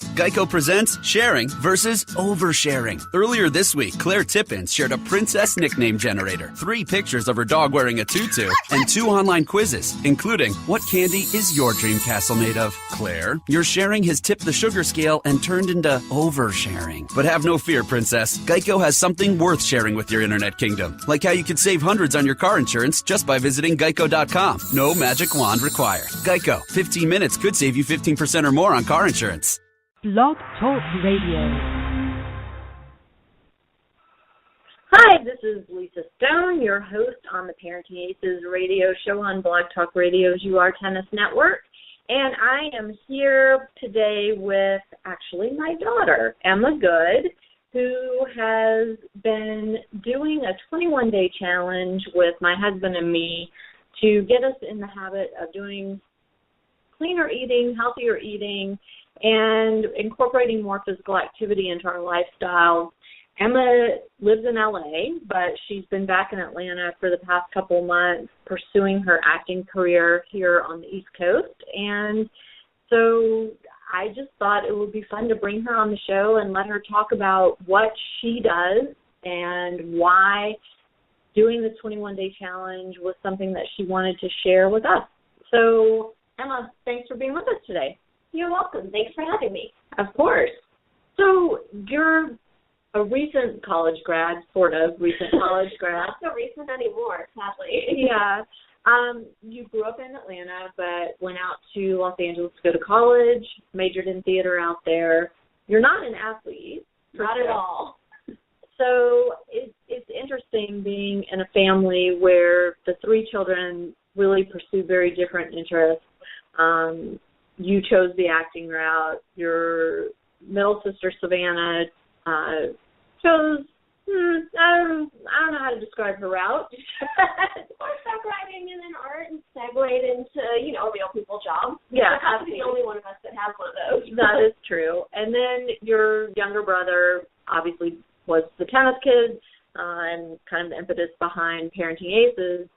Geico presents sharing versus oversharing. Earlier this week, Claire Tippins shared a princess nickname generator, 3 pictures of her dog wearing a tutu, and 2 online quizzes, including what candy is your dream castle made of? Claire, your sharing has tipped the sugar scale and turned into oversharing. But have no fear, princess. Geico has something worth sharing with your internet kingdom, like how you could save hundreds on your car insurance just by visiting geico.com. No magic wand required. Geico, 15 minutes could save you 15% or more on car insurance. Blog Talk Radio. Hi, this is Lisa Stone, your host on the Parenting Aces radio show on Blog Talk Radio's UR Tennis Network. And I am here today with actually my daughter, Emma Goode, who has been doing a 21-day challenge with my husband and me to get us in the habit of doing cleaner eating, healthier eating, and incorporating more physical activity into our lifestyle. Emma lives in LA, but she's been back in Atlanta for the past couple months pursuing her acting career here on the East Coast. And so I just thought it would be fun to bring her on the show and let her talk about what she does and why doing the 21-day challenge was something that she wanted to share with us. So, Emma, thanks for being with us today. You're welcome. Thanks for having me. Of course. So you're a recent college grad, sort of recent college grad. Not so recent anymore, sadly. Yeah. You grew up in Atlanta, but went out to Los Angeles to go to college, majored in theater out there. You're not an athlete. Not at all. So it's interesting being in a family where the 3 children really pursue very different interests. You chose the acting route. Your middle sister, Savannah, chose, I don't know how to describe her route. Horseback riding and then art and segued into, a real people job. Yeah, I'm the only one of us that has one of those. That is true. And then your younger brother obviously was the tennis kid and kind of the impetus behind Parenting Aces.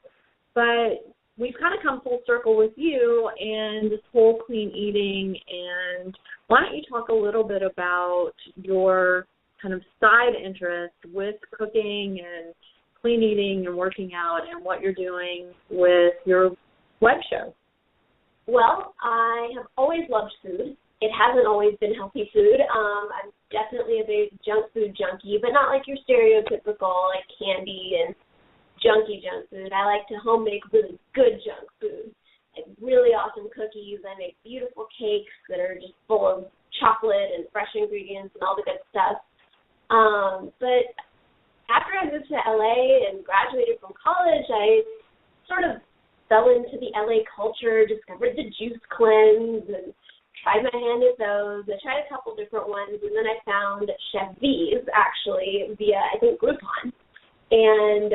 But we've kind of come full circle with you and this whole clean eating, and why don't you talk a little bit about your kind of side interest with cooking and clean eating and working out and what you're doing with your web show? Well, I have always loved food. It hasn't always been healthy food. I'm definitely a big junk food junkie, but not like your stereotypical like candy and junky junk food. I like to home make really good junk food, like really awesome cookies. I make beautiful cakes that are just full of chocolate and fresh ingredients and all the good stuff. But after I moved to LA and graduated from college, I sort of fell into the LA culture, discovered the juice cleanse and tried my hand at those. I tried a couple different ones, and then I found Chef V's actually via, I think, Groupon. And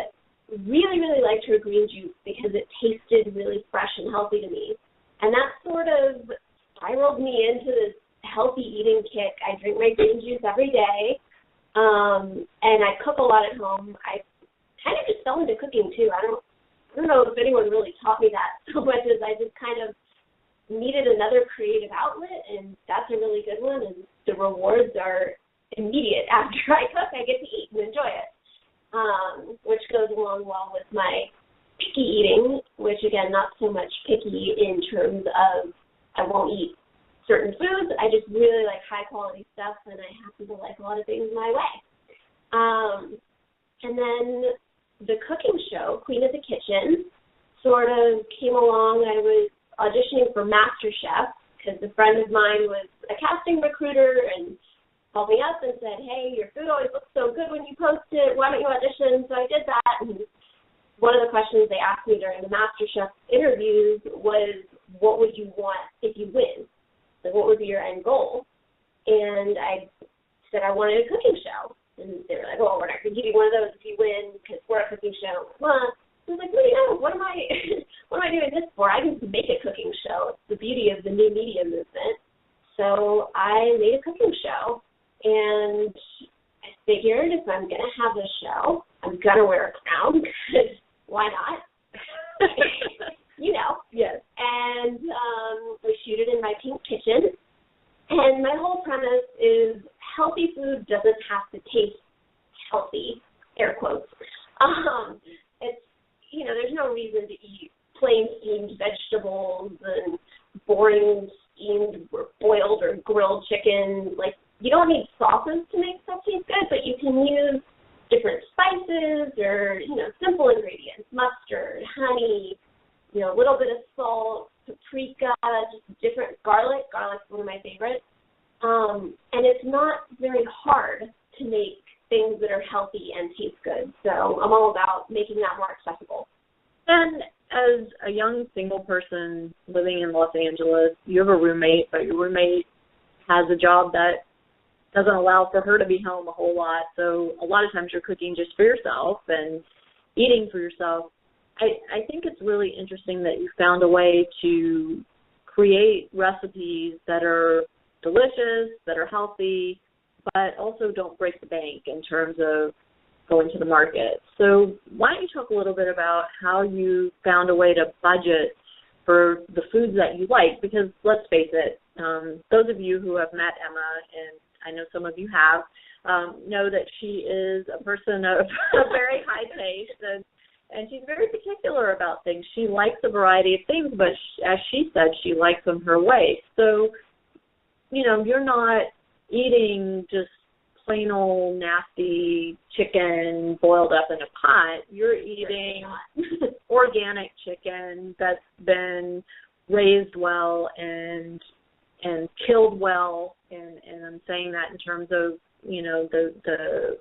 really, really liked her green juice because it tasted really fresh and healthy to me. And that sort of spiraled me into this healthy eating kick. I drink my green juice every day, and I cook a lot at home. I kind of just fell into cooking, too. I don't know if anyone really taught me that so much as I just kind of needed another creative outlet, and that's a really good one. And the rewards are immediate. After I cook, I get to eat and enjoy it. Which goes along well with my picky eating, which, again, not so much picky in terms of I won't eat certain foods. I just really like high-quality stuff, and I happen to like a lot of things my way. And then the cooking show, Queen of the Kitchen, sort of came along. I was auditioning for MasterChef because a friend of mine was a casting recruiter and called me up and said, hey, your food always looks so good when you post it. Why don't you audition? So I did that. And one of the questions they asked me during the MasterChef interviews was, what would you want if you win? Like, what would be your end goal? And I said I wanted a cooking show. And they were like, oh, we're not going to give you one of those if you win because we're a cooking show. Well, I was like, what am I doing this for? I can make a cooking show. It's the beauty of the new media movement. So I made a cooking show. And I figured if I'm going to have a show, I'm going to wear a crown because why not? Yes. And we shoot it in my pink kitchen. And my whole premise is healthy food doesn't have to taste healthy, air quotes. It's, there's no reason to eat plain steamed vegetables and boring steamed or boiled or grilled chicken. Like, you don't need sauces to make stuff taste good, but you can use different spices or, simple ingredients, mustard, honey, a little bit of salt, paprika, just different garlic. Garlic's one of my favorites. And it's not very hard to make things that are healthy and taste good. So I'm all about making that more accessible. And as a young single person living in Los Angeles, you have a roommate, but your roommate has a job that doesn't allow for her to be home a whole lot. So a lot of times you're cooking just for yourself and eating for yourself. I think it's really interesting that you found a way to create recipes that are delicious, that are healthy, but also don't break the bank in terms of going to the market. So why don't you talk a little bit about how you found a way to budget for the foods that you like? Because let's face it, those of you who have met Emma, and I know some of you have, know that she is a person of a very high taste, and she's very particular about things. She likes a variety of things, but as she said, she likes them her way. So, you're not eating just plain old nasty chicken boiled up in a pot. You're eating organic chicken that's been raised well and killed well, and I'm saying that in terms of the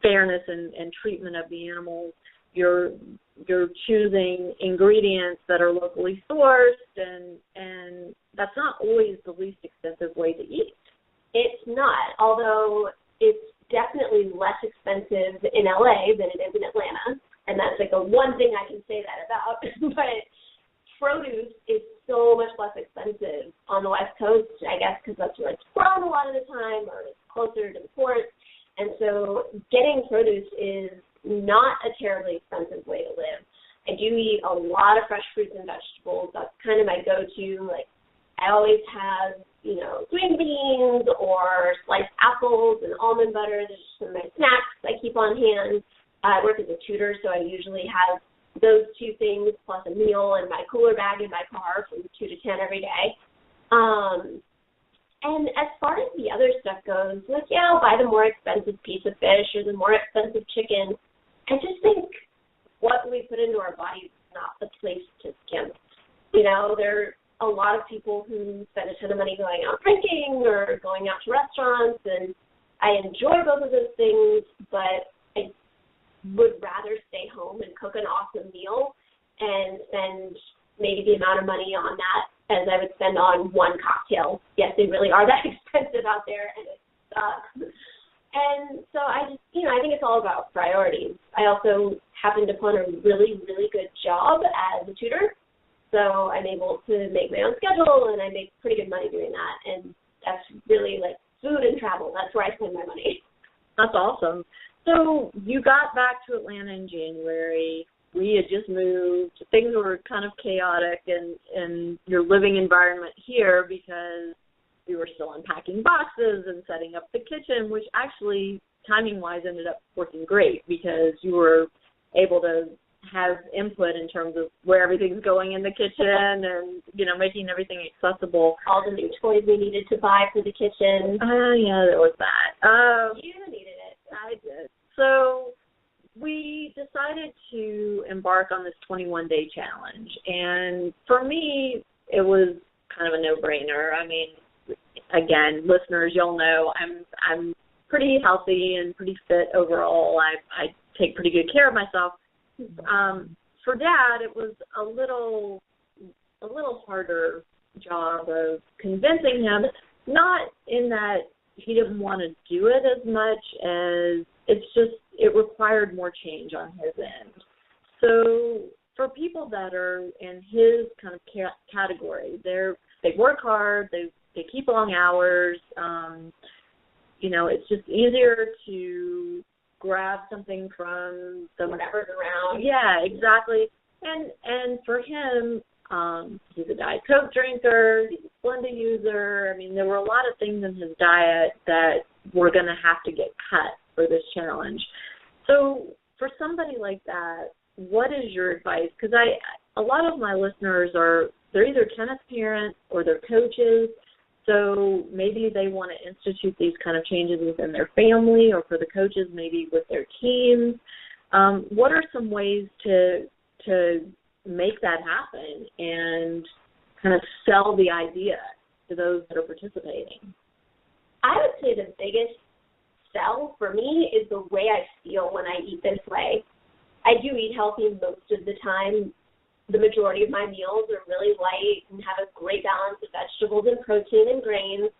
fairness and treatment of the animals. You're choosing ingredients that are locally sourced, and that's not always the least expensive way to eat. It's not, although it's definitely less expensive in LA than it is in Atlanta, and that's like the one thing I can say that about. But produce is so much less expensive on the West Coast, I guess, because that's where it's grown a lot of the time, or it's closer to the ports. And so getting produce is not a terribly expensive way to live. I do eat a lot of fresh fruits and vegetables. That's kind of my go-to. Like, I always have, green beans or sliced apples and almond butter. Those are some of my snacks I keep on hand. I work as a tutor, so I usually have those two things plus a meal in my cooler bag in my car from 2 to 10 every day. And as far as the other stuff goes, I'll buy the more expensive piece of fish or the more expensive chicken. I just think what we put into our bodies is not the place to skimp. There are a lot of people who spend a ton of money going out drinking or going out to restaurants, and I enjoy both of those things, but I would rather stay home and cook an awesome meal and spend maybe the amount of money on that as I would spend on one cocktail. Yes, they really are that expensive out there, and it sucks. And so I just, I think it's all about priorities. I also happen to plan a really, really good job as a tutor, so I'm able to make my own schedule, and I make pretty good money doing that. And that's really like food and travel. That's where I spend my money. That's awesome. So you got back to Atlanta in January. We had just moved. Things were kind of chaotic in your living environment here because we were still unpacking boxes and setting up the kitchen, which actually, timing-wise, ended up working great because you were able to have input in terms of where everything's going in the kitchen and, making everything accessible. All the new toys we needed to buy for the kitchen. Yeah, there was that. You needed it. I did. So we decided to embark on this 21-day challenge. And for me, it was kind of a no-brainer. I mean, again, listeners, y'all know I'm pretty healthy and pretty fit overall. I take pretty good care of myself. For Dad, it was a little harder job of convincing him, not in that he didn't want to do it as much as it required more change on his end. So for people that are in his kind of category, they work hard, they keep long hours, it's just easier to grab something from the whatever's around. Yeah, exactly. And for him, He's a Diet Coke drinker. He's a Splenda user. I mean, there were a lot of things in his diet that were going to have to get cut for this challenge. So for somebody like that, what is your advice? Because a lot of my listeners they're either tennis parents or they're coaches, so maybe they want to institute these kind of changes within their family, or for the coaches, maybe with their teams. What are some ways to make that happen and kind of sell the idea to those that are participating? I would say the biggest sell for me is the way I feel when I eat this way. I do eat healthy most of the time. The majority of my meals are really light and have a great balance of vegetables and protein and grains,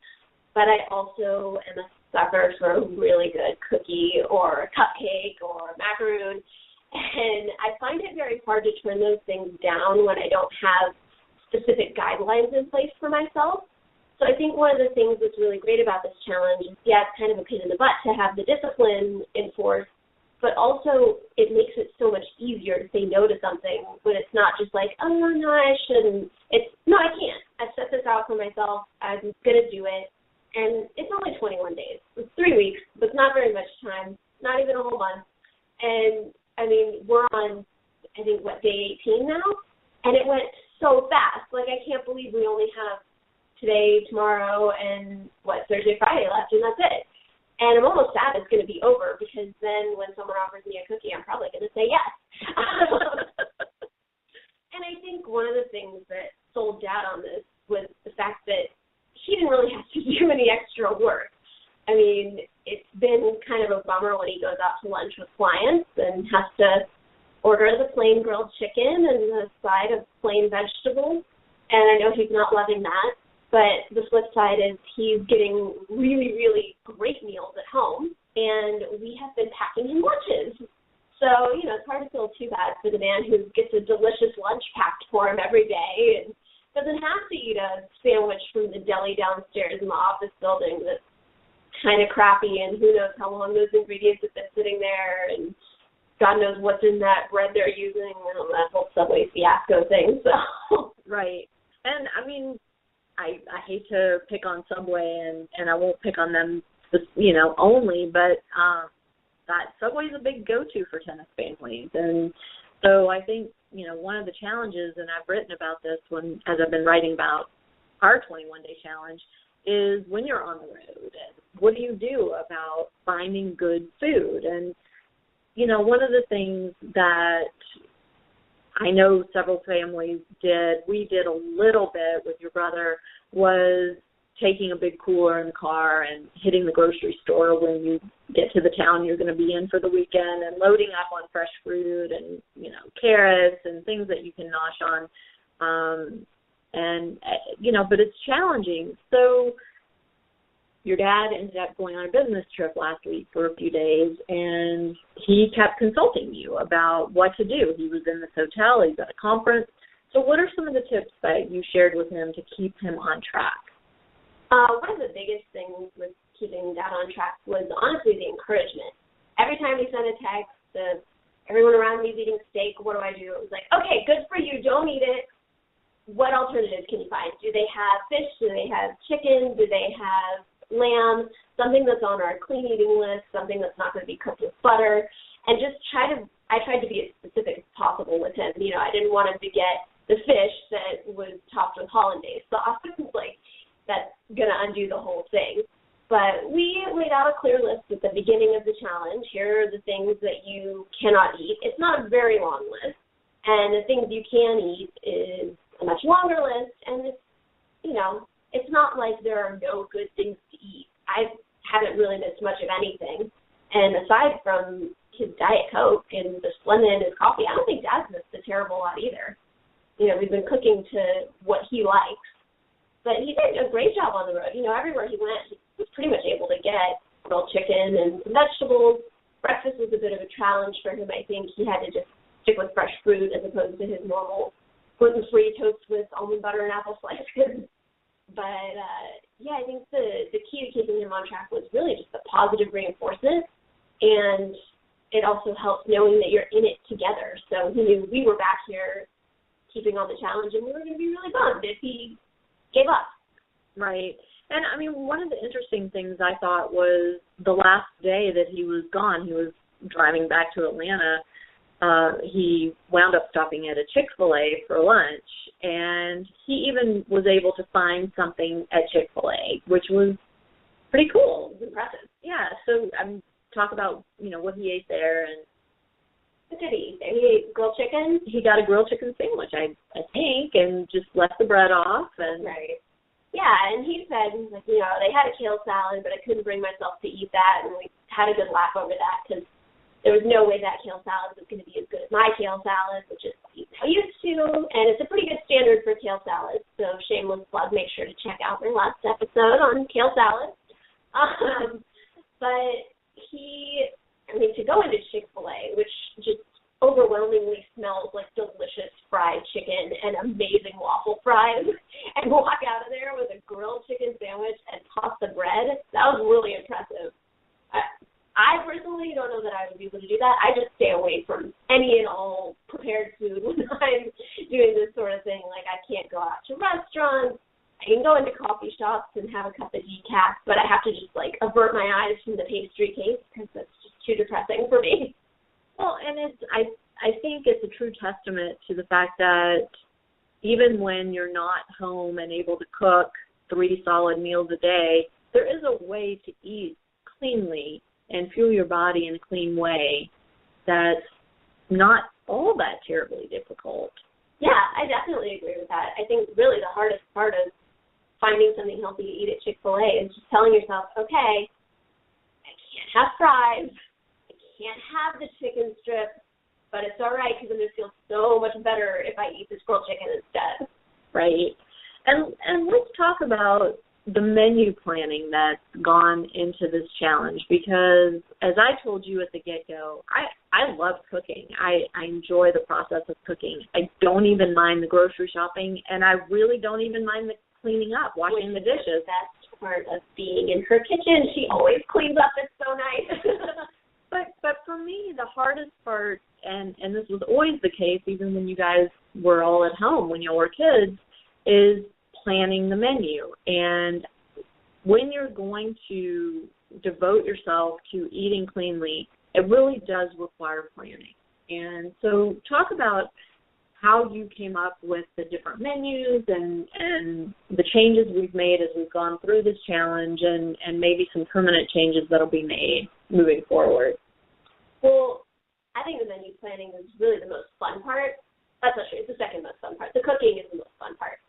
but I also am a sucker for a really good cookie or a cupcake or a macaroon, and I find it very hard to turn those things down when I don't have specific guidelines in place for myself. So I think one of the things that's really great about this challenge is, yeah, it's kind of a pain in the butt to have the discipline enforced, but also it makes it so much easier to say no to something when it's not just like, oh, no, I shouldn't. It's, no, I can't. I've set this out for myself. I'm going to do it. And it's only 21 days. It's 3 weeks, but it's not very much time, not even a whole month. And, I mean, we're on, I think, day 18 now? And it went so fast. Like, I can't believe we only have today, tomorrow, and, Thursday, Friday left, and that's it. And I'm almost sad it's going to be over, because then when someone offers me a cookie, I'm probably going to say yes. And I think one of the things that sold Dad on this was the fact that he didn't really have to do any extra work. I mean, it's been kind of a bummer when he goes out to lunch with clients and has to order the plain grilled chicken and a side of plain vegetables. And I know he's not loving that. But the flip side is he's getting really, really great meals at home, and we have been packing him lunches. So, it's hard to feel too bad for the man who gets a delicious lunch packed for him every day and doesn't have to eat a sandwich from the deli downstairs in the office building that's kind of crappy, and who knows how long those ingredients have been sitting there, and God knows what's in that bread they're using, and that whole Subway fiasco thing. So Right. And, I mean, I hate to pick on Subway, and I won't pick on them, only, but that Subway's a big go-to for tennis families. And so I think, one of the challenges, and I've written about this as I've been writing about our 21-day challenge, is when you're on the road, and what do you do about finding good food? And, one of the things that I know several families we did a little bit with your brother, was taking a big cooler in the car and hitting the grocery store when you get to the town you're going to be in for the weekend, and loading up on fresh fruit and, carrots and things that you can nosh on. But it's challenging. So your dad ended up going on a business trip last week for a few days, and he kept consulting you about what to do. He was in this hotel. He's at a conference. So what are some of the tips that you shared with him to keep him on track? One of the biggest things with keeping Dad on track was honestly the encouragement. Every time he sent a text to everyone around me is eating steak, what do I do? It was like, okay, good for you, don't eat it. What alternatives can you find? Do they have fish? Do they have chicken? Do they have lamb? Something that's on our clean eating list, something that's not going to be cooked with butter. And just I tried to be as specific as possible with him. I didn't want him to get the fish that was topped with hollandaise sauce. Like, that's going to undo the whole thing. But we laid out a clear list at the beginning of the challenge. Here are the things that you cannot eat. It's not a very long list. And the things you can eat is a much longer list. And it's, it's not like there are no good things to eat. I haven't really missed much of anything. And aside from his Diet Coke and the Splenda in his coffee, I don't think Dad's missed a terrible lot either. We've been cooking to what he likes. But he did a great job on the road. Everywhere he went, he was pretty much able to get grilled chicken and some vegetables. Breakfast was a bit of a challenge for him. I think he had to just stick with fresh fruit as opposed to his normal gluten-free toast with almond butter and apple slices. But, I think the key to keeping him on track was really just the positive reinforcement. And it also helps knowing that you're in it together. So he knew we were back here. keeping on the challenge, and we were going to be really bummed if he gave up. Right. And, I mean, one of the interesting things I thought was the last day that he was gone, he was driving back to Atlanta, he wound up stopping at a Chick-fil-A for lunch, and he even was able to find something at Chick-fil-A, which was pretty cool. It was impressive. Yeah, so talk about, what he ate there. And what did he eat there? He ate grilled chicken? He got a grilled chicken sandwich, I think, and just left the bread off. And right. Yeah, and he said, they had a kale salad, but I couldn't bring myself to eat that, and we had a good laugh over that because there was no way that kale salad was going to be as good as my kale salad, which is what he's now used to, and it's a pretty good standard for kale salad. So shameless plug, make sure to check out my last episode on kale salad. But to go into Chick-fil-A, which just overwhelmingly smells like delicious fried chicken and amazing waffle fries, and walk out of there with a grilled chicken sandwich and toss the bread, that was really impressive. I personally don't know that I would be able to do that. I just stay away from any and all prepared food when I'm doing this sort of thing. Like, I can't go out to restaurants. I can go into coffee shops and have a cup of decaf, but I have to just, avert my eyes from the pastry case because that's just too depressing for me. Well, and I think it's a true testament to the fact that even when you're not home and able to cook 3 solid meals a day, there is a way to eat cleanly and fuel your body in a clean way that's not all that terribly difficult. Yeah, I definitely agree with that. I think really the hardest part of finding something healthy to eat at Chick-fil-A is just telling yourself, okay, I can't have fries, I can't have the chicken strips, but it's all right because I'm going to feel so much better if I eat this grilled chicken instead. Right. And let's talk about the menu planning that's gone into this challenge, because as I told you at the get-go, I love cooking. I enjoy the process of cooking. I don't even mind the grocery shopping, and I really don't even mind the cleaning up, washing the dishes. That's the best part of being in her kitchen. She always cleans up. It's so nice. But for me, the hardest part, and this was always the case even when you guys were all at home when you were kids, is planning the menu. And when you're going to devote yourself to eating cleanly, it really does require planning. And so talk about how you came up with the different menus and the changes we've made as we've gone through this challenge, and maybe some permanent changes that'll be made moving forward. Well, I think the menu planning is really the most fun part. That's not true. It's the second most fun part. The cooking is the most fun part.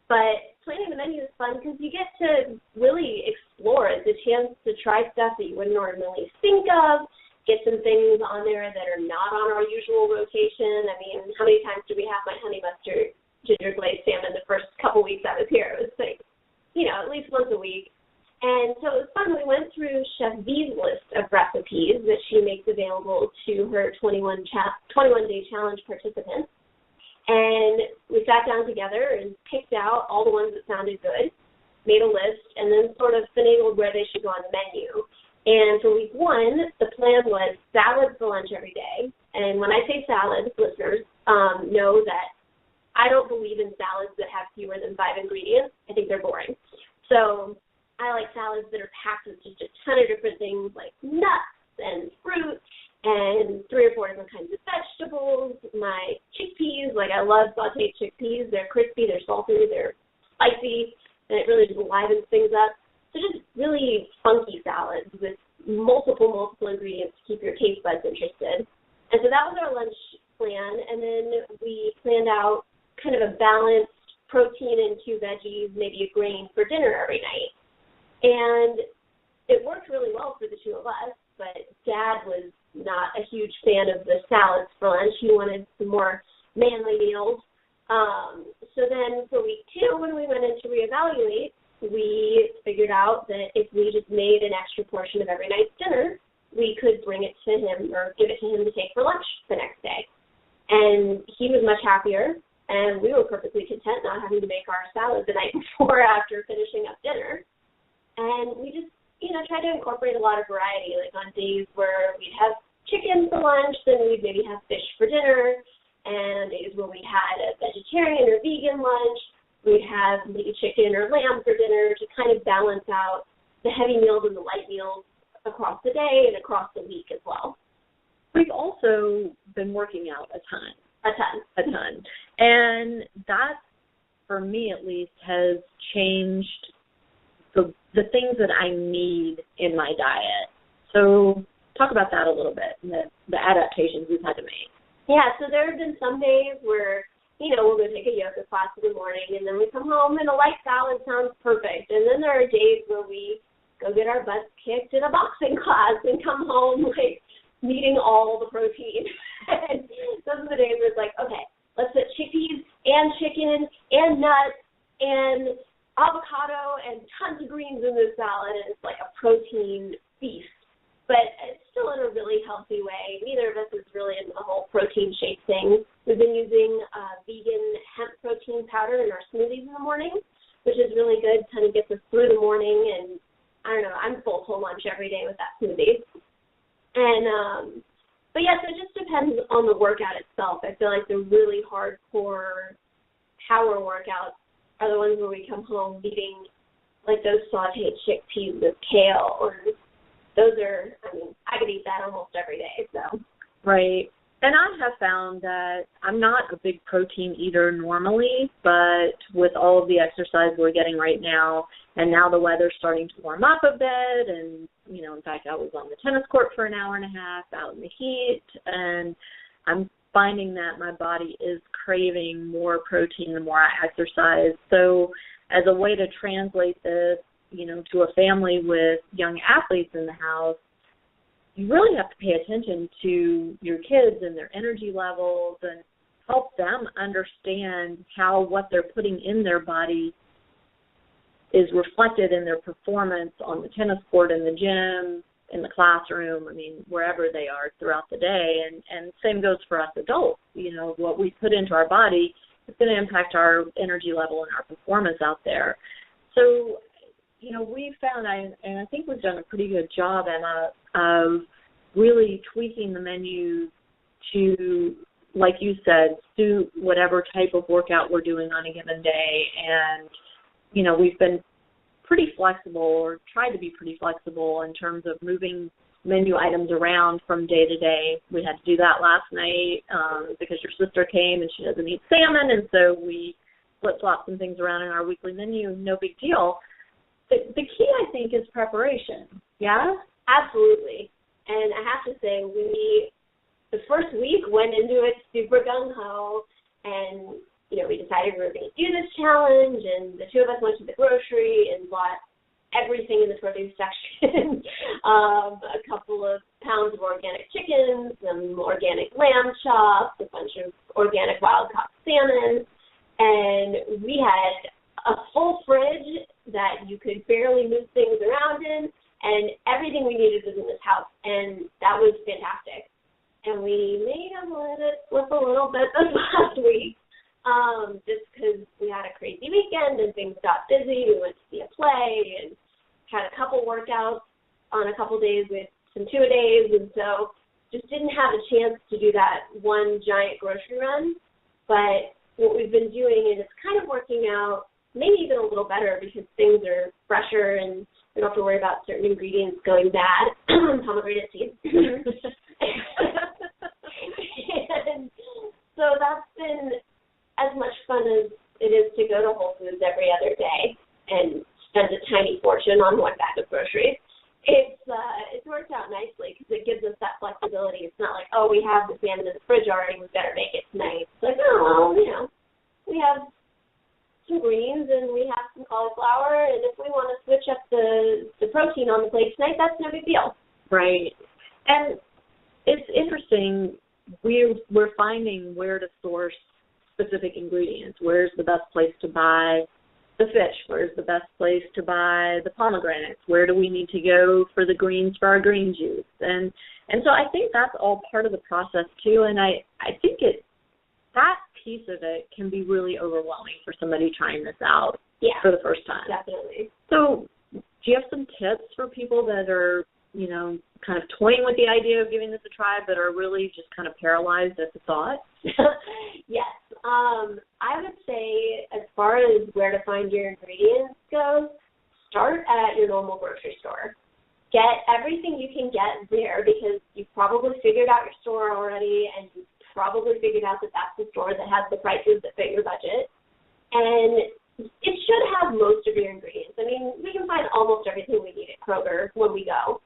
But planning the menu is fun because you get to really explore. It's a chance to try stuff that you wouldn't normally think of, get some things on there that are not on our usual rotation. I mean, how many times do we have my honey mustard ginger glazed salmon the first couple weeks I was here? It was at least once a week. And so it was fun. We went through Chef V's list of recipes that she makes available to her 21-day challenge participants. And we sat down together and picked out all the ones that sounded good, made a list, and then sort of finagled where they should go on the menu. And for week 1, the plan was salad for lunch every day. And when I say salad, listeners know that I don't believe in salads that have fewer than 5 ingredients. I think they're boring. So I like salads that are packed with just a ton of different things like nuts and fruit and 3 or 4 different kinds of vegetables. My chickpeas, I love sauteed chickpeas. They're crispy, they're salty, they're spicy, and it really just livens things up. So just really funky salads with multiple ingredients to keep your taste buds interested. And so that was our lunch plan, and then we planned out kind of a balanced protein and 2 veggies, maybe a grain for dinner every night. And it worked really well for the 2 of us, but Dad was not a huge fan of the salads for lunch. He wanted some more manly meals. So then for week 2, when we went in to reevaluate, we figured out that if we just made an extra portion of every night's dinner, we could bring it to him or give it to him to take for lunch the next day. And he was much happier, and we were perfectly content not having to make our salad the night before after finishing up dinner. And we just try to incorporate a lot of variety, like on days where we'd have chicken for lunch, then we'd maybe have fish for dinner. and days where we had a vegetarian or vegan lunch. We'd have maybe chicken or lamb for dinner to kind of balance out the heavy meals and the light meals across the day and across the week as well. We've also been working out a ton. And that, for me at least, has changed the things that I need in my diet. So talk about that a little bit, and the adaptations we've had to make. Yeah, so there have been some days where, we'll go take a yoga class in the morning, and then we come home and a light salad sounds perfect. And then there are days where we go get our butts kicked in a boxing class and come home, needing all the protein. And those are the days where it's like, okay, let's put chickpeas and chicken and nuts and avocado and tons of greens in this salad, and it's like a protein feast. But it's still in a really healthy way. Neither of us is really into the whole protein shake thing. We've been using vegan hemp protein powder in our smoothies in the morning, which is really good, kind of gets us through the morning. And I don't know, I'm full till lunch every day with that smoothie. And, but yes, it just depends on the workout itself. I feel like the really hardcore power workouts are the ones where we come home eating like those sauteed chickpeas with kale, or those are, I could eat that almost every day. So. Right. And I have found that I'm not a big protein eater normally, but with all of the exercise we're getting right now, and now the weather's starting to warm up a bit, and, in fact, I was on the tennis court for an hour and a half out in the heat, and I'm finding that my body is craving more protein the more I exercise. So as a way to translate this, to a family with young athletes in the house, you really have to pay attention to your kids and their energy levels and help them understand how what they're putting in their body is reflected in their performance on the tennis court, in the gym, in the classroom, wherever they are throughout the day. And same goes for us adults. What we put into our body is going to impact our energy level and our performance out there. So, we've found, and I think we've done a pretty good job, Emma, of really tweaking the menu to, like you said, suit whatever type of workout we're doing on a given day. And, we've been pretty flexible, or tried to be pretty flexible in terms of moving menu items around from day to day. We had to do that last night because your sister came and she doesn't eat salmon, and so we flip-flopped some things around in our weekly menu. No big deal. The key, I think, is preparation. Yeah? Absolutely. And I have to say, the first week went into it super gung-ho, and, we decided we were going to do this challenge, and the two of us went to the grocery and bought everything in the produce section, a couple of pounds of organic chicken, some organic lamb chops, a bunch of organic wild-caught salmon, and we had a full fridge that you could barely move things around in, and everything we needed was in this house, and that was fantastic. And we may have let it slip a little bit this last week, just because we had a crazy weekend and things got busy. We went to see a play and had a couple workouts on a couple days with some two-a-days, and so just didn't have a chance to do that one giant grocery run. But what we've been doing, and it's kind of working out maybe even a little better because things are fresher and we don't have to worry about certain ingredients going bad. Pomegranate seeds. And so that's been as much fun as it is to go to Whole Foods every other day and spend a tiny fortune on one bag of groceries. It's worked out nicely because it gives us that flexibility. It's not like, oh, we have the salmon in the fridge already, we better make it tonight. It's like, oh, well, we have some greens and we have some cauliflower, and if we want to switch up the protein on the plate tonight, that's no big deal. Right. And it's interesting. We're finding where to source specific ingredients. Where's the best place to buy the fish? Where's the best place to buy the pomegranates? Where do we need to go for the greens for our green juice? And so I think that's all part of the process too. And I think that piece of it can be really overwhelming for somebody trying this out for the first time. Definitely. So do you have some tips for people that are kind of toying with the idea of giving this a try, but are really just kind of paralyzed at the thought? Yes. I would say as far as where to find your ingredients goes, start at your normal grocery store. Get everything you can get there because you've probably figured out your store already, and you've probably figured out that that's the store that has the prices that fit your budget. And it should have most of your ingredients. I mean, we can find almost everything we need at Kroger when we go.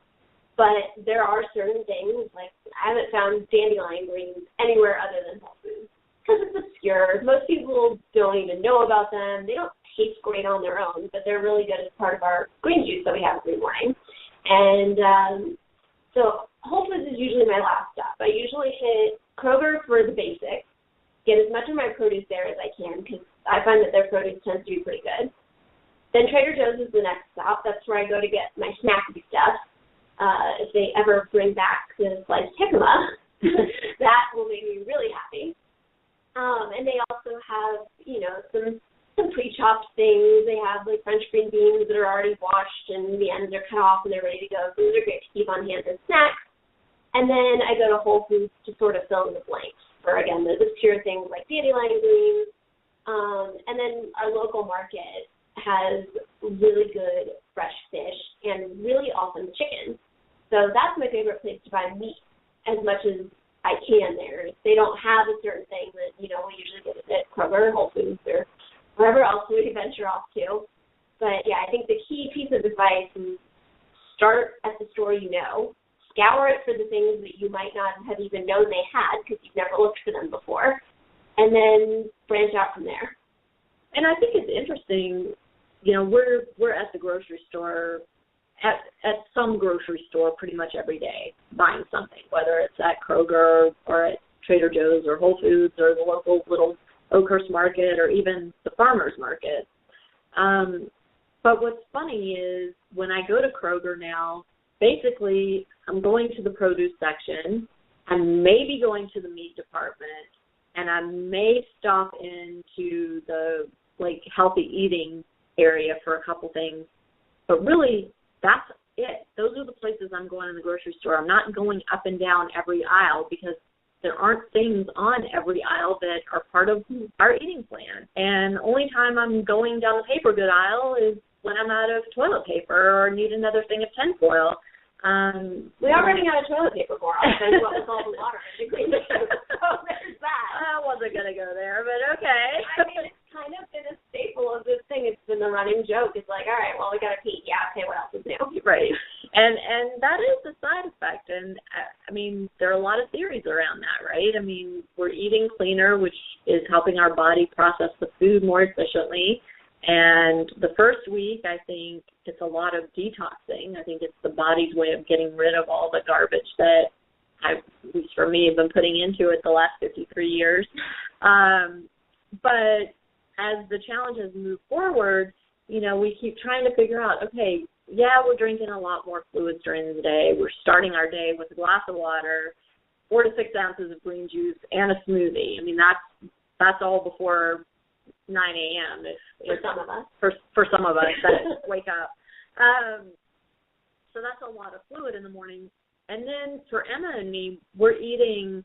But there are certain things, like I haven't found dandelion greens anywhere other than Whole Foods because it's obscure. Most people don't even know about them. They don't taste great on their own, but they're really good as part of our green juice that we have every morning. And so Whole Foods is usually my last stop. I usually hit Kroger for the basics, get as much of my produce there as I can because I find that their produce tends to be pretty good. Then Trader Joe's is the next stop. That's where I go to get my snacky stuff. If they ever bring back the sliced jicama, that will make me really happy. And they also have, some pre-chopped things. They have like French green beans that are already washed and the ends are cut off and they're ready to go. So those are great to keep on hand as snacks. And then I go to Whole Foods to sort of fill in the blanks for, again, the obscure things like dandelion greens. And then our local market has really good fresh fish and really awesome chicken. So that's my favorite place to buy meat as much as I can there. If they don't have a certain thing that, we usually get it at Kroger, Whole Foods, or wherever else we venture off to. But, yeah, I think the key piece of advice is start at the store you know. Scour it for the things that you might not have even known they had because you've never looked for them before, and then branch out from there. And I think it's interesting, we're at the grocery store, at some grocery store pretty much every day buying something, whether it's at Kroger or at Trader Joe's or Whole Foods or the local little Oakhurst market or even the farmer's market. But what's funny is when I go to Kroger now, basically I'm going to the produce section, I may be going to the meat department, and I may stop into the healthy eating area for a couple things. But really, that's it. Those are the places I'm going in the grocery store. I'm not going up and down every aisle because there aren't things on every aisle that are part of our eating plan. And the only time I'm going down the paper good aisle is when I'm out of toilet paper or need another thing of tinfoil. We are running out of toilet paper more often, what with all the water in the green juice. So there's that. I wasn't going to go there, but okay. I mean, it's kind of been a staple of this thing. It's been the running joke. It's like, all right, well, we got to pee. Yeah, okay, what else is new? Right. And that is the side effect. And, I mean, there are a lot of theories around that, right? I mean, we're eating cleaner, which is helping our body process the food more efficiently. And the first week, I think it's a lot of detoxing. I think it's the body's way of getting rid of all the garbage that at least for me, have been putting into it the last 53 years. But as the challenges move forward, we keep trying to figure out, okay, yeah, we're drinking a lot more fluids during the day. We're starting our day with a glass of water, 4 to 6 ounces of green juice, and a smoothie. I mean, that's all before 9 a.m. For some of us. For some of us that wake up. So that's a lot of fluid in the morning. And then for Emma and me, we're eating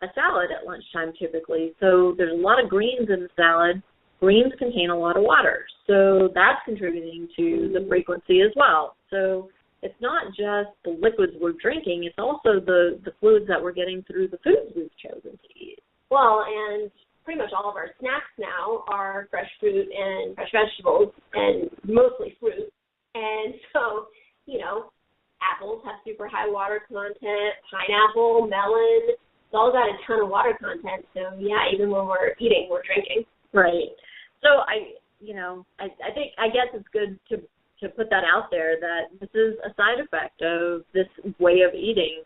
a salad at lunchtime typically. So there's a lot of greens in the salad. Greens contain a lot of water. So that's contributing to the frequency as well. So it's not just the liquids we're drinking, it's also the fluids that we're getting through the foods we've chosen to eat. Well, and pretty much all of our snacks now are fresh fruit and fresh vegetables and mostly fruit. And so, apples have super high water content, pineapple, melon, it's all got a ton of water content. So, yeah, even when we're eating, we're drinking. Right. So, I guess it's good to put that out there that this is a side effect of this way of eating.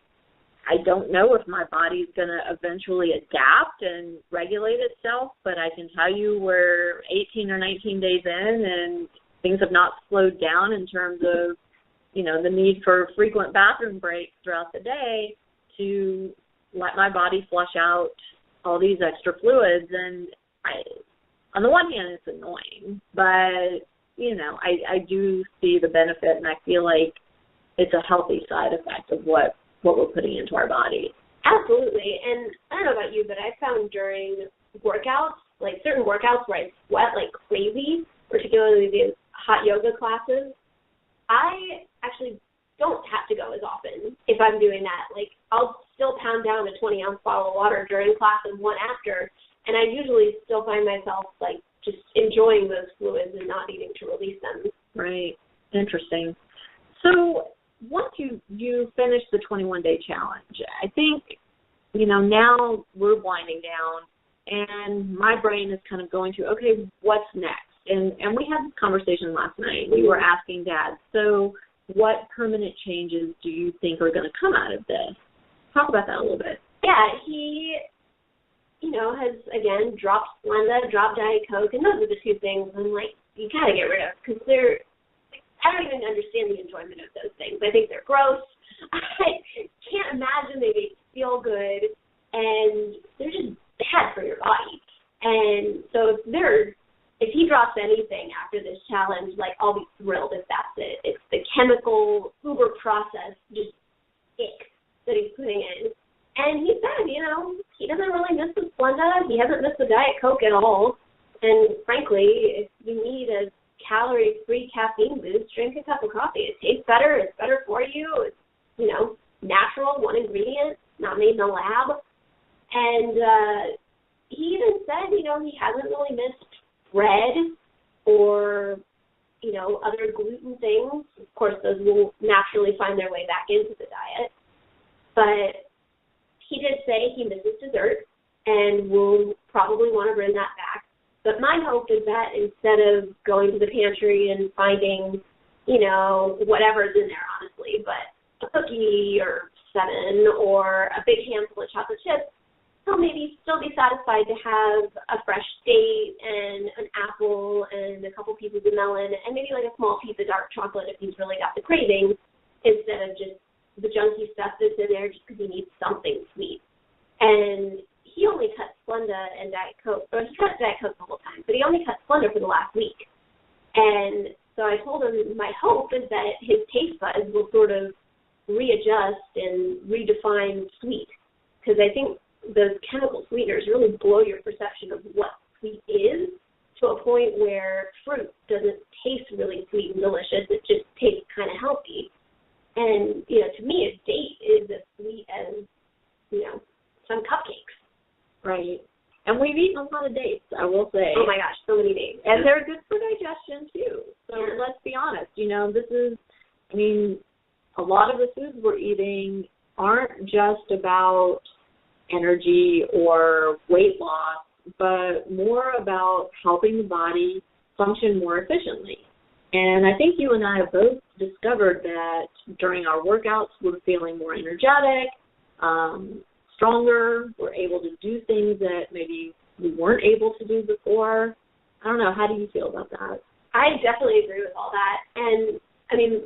I don't know if my body's going to eventually adapt and regulate itself, but I can tell you we're 18 or 19 days in and things have not slowed down in terms of, the need for frequent bathroom breaks throughout the day to let my body flush out all these extra fluids. And on the one hand, it's annoying, but, I do see the benefit, and I feel like it's a healthy side effect of what we're putting into our body. Absolutely. And I don't know about you, but I found during workouts, like certain workouts where I sweat like crazy, particularly these hot yoga classes, I actually don't have to go as often if I'm doing that. Like, I'll still pound down a 20-ounce bottle of water during class and one after, and I usually still find myself, like, just enjoying those fluids and not needing to release them. Right. Interesting. So once you finish the 21-day challenge, I think, now we're winding down, and my brain is kind of going to, okay, what's next? And we had this conversation last night. We were asking Dad, so what permanent changes do you think are going to come out of this? Talk about that a little bit. Yeah, he, has, again, dropped Splenda, dropped Diet Coke, and those are the two things I'm like, you got to get rid of, because I don't even understand the enjoyment of those things. I think they're gross. I can't imagine they make you feel good, and they're just bad for your body. And so if he drops anything after this challenge, like, I'll be thrilled if that's it. It's the chemical, uber processed, just ick that he's putting in. And he said, he doesn't really miss the Splenda. He hasn't missed the Diet Coke at all. And frankly, if you need a calorie-free caffeine boost, drink a cup of coffee. It tastes better. It's better for you. It's, natural, one ingredient, not made in a lab. And he even said, he hasn't really missed bread or, other gluten things. Of course, those will naturally find their way back into the diet. But he did say he misses dessert and will probably want to bring that back. But my hope is that instead of going to the pantry and finding, whatever's in there, honestly, but a cookie or 7 or a big handful of chocolate chips, he'll maybe still be satisfied to have a fresh date and an apple and a couple pieces of melon and maybe like a small piece of dark chocolate if he's really got the craving, instead of just the junky stuff that's in there just because he needs something sweet. And he only cut Splenda and Diet Coke, or he cut Diet Coke the whole time, but he only cut Splenda for the last week. And so I told him my hope is that his taste buds will sort of readjust and redefine sweet, because I think those chemical sweeteners really blow your perception of what sweet is to a point where fruit doesn't taste really sweet and delicious. It just tastes kind of healthy. And, to me, a date is as sweet as, some cupcakes. Right. And we've eaten a lot of dates, I will say. Oh, my gosh, so many dates. And they're good for digestion, too. So let's be honest. A lot of the foods we're eating aren't just about energy or weight loss, but more about helping the body function more efficiently. And I think you and I have both discovered that during our workouts, we're feeling more energetic, stronger. We're able to do things that maybe we weren't able to do before. I don't know. How do you feel about that? I definitely agree with all that. And,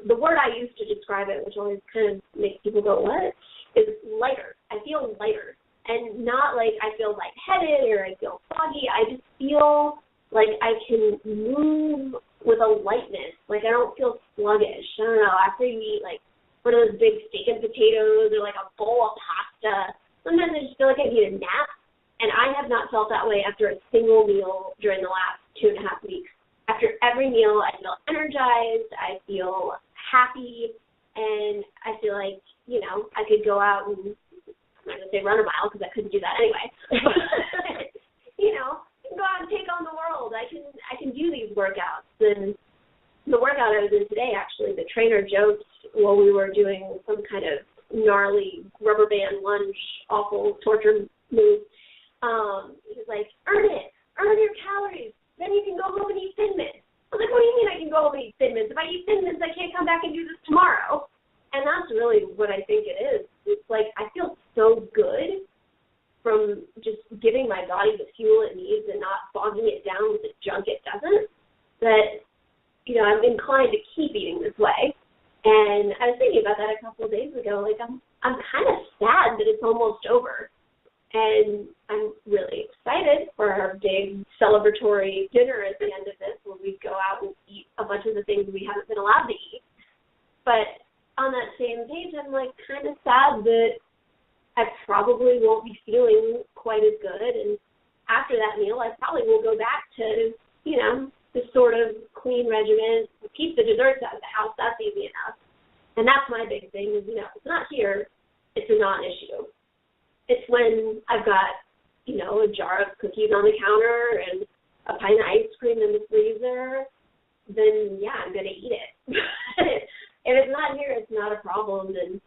the word I use to describe it, which always kind of makes people go, what, is lighter. I feel lighter. And not like I feel lightheaded or I feel foggy. I just feel like I can move with a lightness. Like I don't feel sluggish. I don't know. After you eat one of those big steak and potatoes or a bowl of pasta, sometimes I just feel like I need a nap. And I have not felt that way after a single meal during the last 2.5 weeks. After every meal, I feel energized. I feel happy. And I feel like, I could go out and, I'm not going to say run a mile because I couldn't do that anyway. Go out and take on the world. I can do these workouts. And the workout I was in today, actually, the trainer joked while we were doing some kind of gnarly rubber band lunge, awful torture move. He was like, earn it. Earn your calories. Then you can go home and eat Thin Mints. I was like, what do you mean I can go home and eat Thin Mints? If I eat Thin Mints, I can't come back and do this tomorrow. And that's really what I think it is. It's like I feel so good from just giving my body the fuel it needs and not bogging it down with the junk it doesn't, that, I'm inclined to keep eating this way. And I was thinking about that a couple of days ago. I'm kind of sad that it's almost over. And I'm really excited for our big celebratory dinner at the end of this, where we go out and eat a bunch of the things we haven't been allowed to eat. But on that same page, I'm like kind of sad that I probably won't be feeling quite as good. And after that meal, I probably will go back to, you know, this sort of clean regimen, keep the desserts out of the house. That's easy enough. And that's my big thing is, you know, if it's not here, it's a non-issue. It's when I've got, you know, a jar of cookies on the counter and a pint of ice cream in the freezer, then, yeah, I'm going to eat it. If it's not here, it's not a problem. And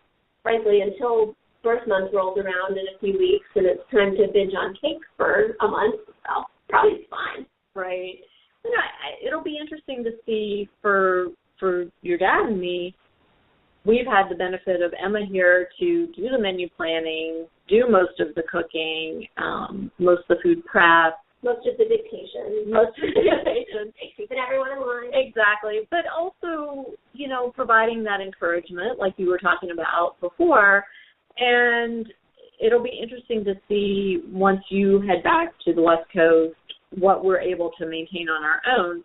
frankly, until birth month rolls around in a few weeks and it's time to binge on cake for a month, well, probably fine. Right. You know, it'll be interesting to see for your dad and me. We've had the benefit of Emma here to do the menu planning, do most of the cooking, most of the food prep. Most of the dictation. Keeping everyone in line. Exactly. But also, you know, providing that encouragement like you were talking about before. And it'll be interesting to see once you head back to the West Coast what we're able to maintain on our own.